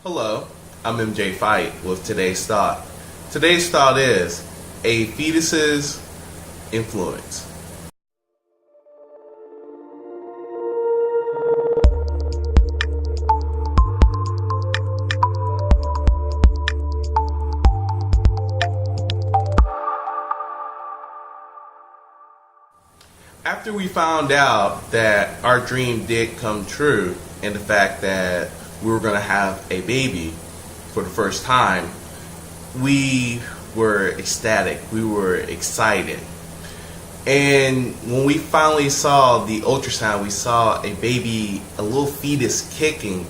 Hello, I'm MJ Fite with today's thought. Today's thought is a fetus's influence. After we found out that our dream did come true and the fact that we were going to have a baby for the first time, we were ecstatic. We were excited. And when we finally saw the ultrasound, we saw a baby, a little fetus kicking.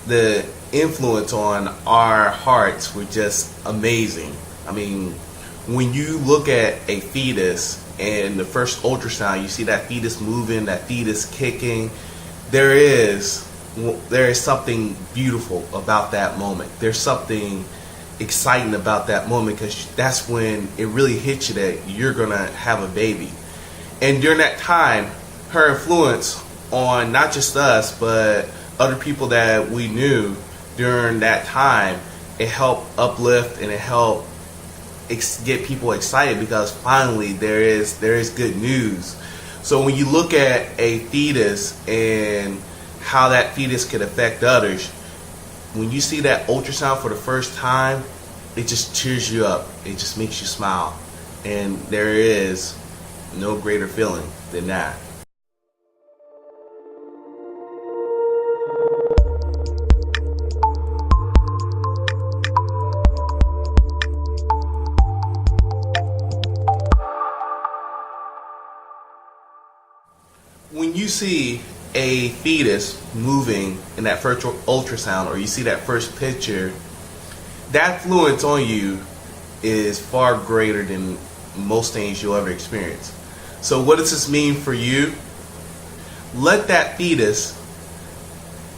The influence on our hearts were just amazing. I mean, when you look at a fetus and the first ultrasound, you see that fetus moving, that fetus kicking, there is something beautiful about that moment. There's something exciting about that moment because that's when it really hits you that you're gonna have a baby. And during that time, her influence on not just us but other people that we knew during that time, it helped uplift and it helped get people excited because finally there is good news. So when you look at a fetus and how that fetus could affect others, when you see that ultrasound for the first time, it just cheers you up. It just makes you smile. And there is no greater feeling than that. When you see a fetus moving in that first ultrasound, or you see that first picture, that influence on you is far greater than most things you'll ever experience. So what does this mean for you? Let that fetus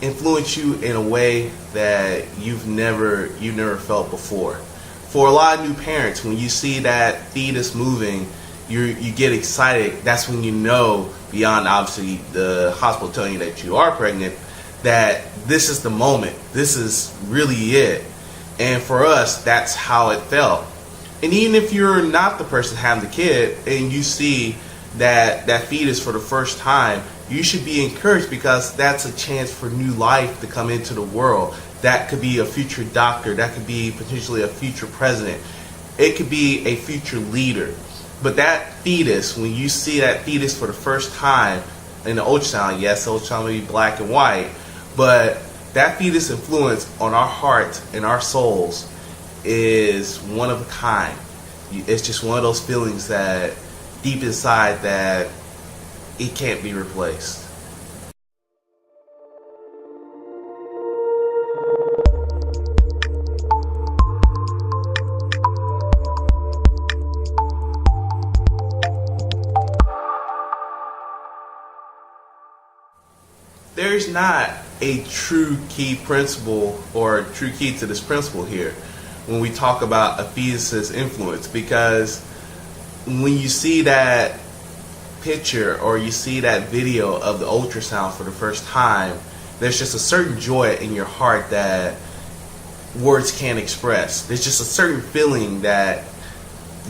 influence you in a way that you've never felt before. For a lot of new parents, when you see that fetus moving, you get excited. That's when you know, beyond obviously the hospital telling you that you are pregnant, that this is the moment. This is really it. And for us, that's how it felt. And even if you're not the person having the kid and you see that fetus for the first time, you should be encouraged because that's a chance for new life to come into the world. That could be a future doctor. That could be potentially a future president. It could be a future leader. But that fetus, when you see that fetus for the first time in the ultrasound, yes, the ultrasound may be black and white, but that fetus influence on our hearts and our souls is one of a kind. It's just one of those feelings that deep inside that it can't be replaced. There's not a true key principle or a true key to this principle here when we talk about a fetus's influence, because when you see that picture or you see that video of the ultrasound for the first time, there's just a certain joy in your heart that words can't express. There's just a certain feeling that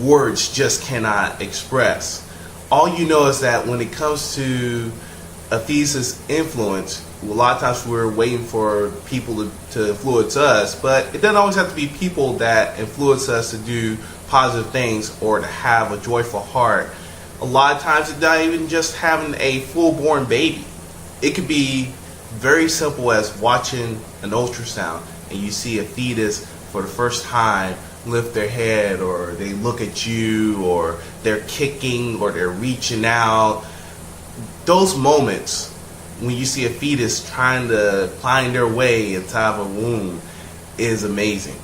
words just cannot express. All you know is that when it comes to a fetus's influence, a lot of times we're waiting for people to influence us, but it doesn't always have to be people that influence us to do positive things or to have a joyful heart. A lot of times it's not even just having a full-born baby. It could be very simple as watching an ultrasound and you see a fetus for the first time lift their head, or they look at you, or they're kicking, or they're reaching out. Those moments when you see a fetus trying to find their way inside of a womb is amazing.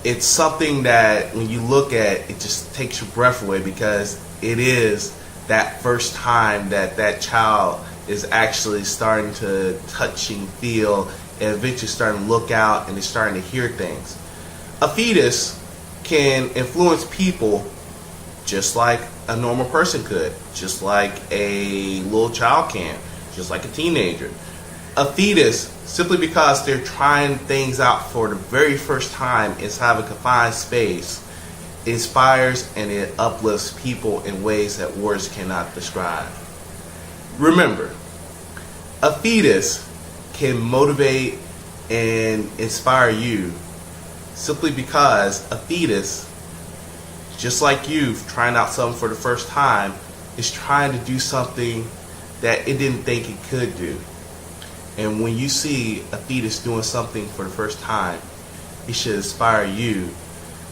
It's something that when you look at, it just takes your breath away because it is that first time that child is actually starting to touch and feel and eventually starting to look out and is starting to hear things. A fetus can influence people just like a normal person could, just like a little child can, just like a teenager. A fetus, simply because they're trying things out for the very first time inside of a confined space, inspires and it uplifts people in ways that words cannot describe. Remember, a fetus can motivate and inspire you simply because a fetus, just like you trying out something for the first time, is trying to do something that it didn't think it could do. And when you see a fetus doing something for the first time, it should inspire you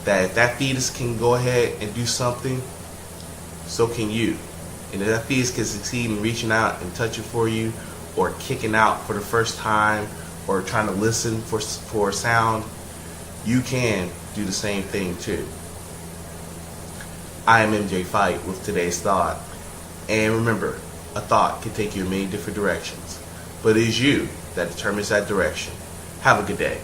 that if that fetus can go ahead and do something, so can you. And if that fetus can succeed in reaching out and touching for you, or kicking out for the first time, or trying to listen for a sound, you can do the same thing too. I am MJ Fite with today's thought. And remember, a thought can take you in many different directions, but it is you that determines that direction. Have a good day.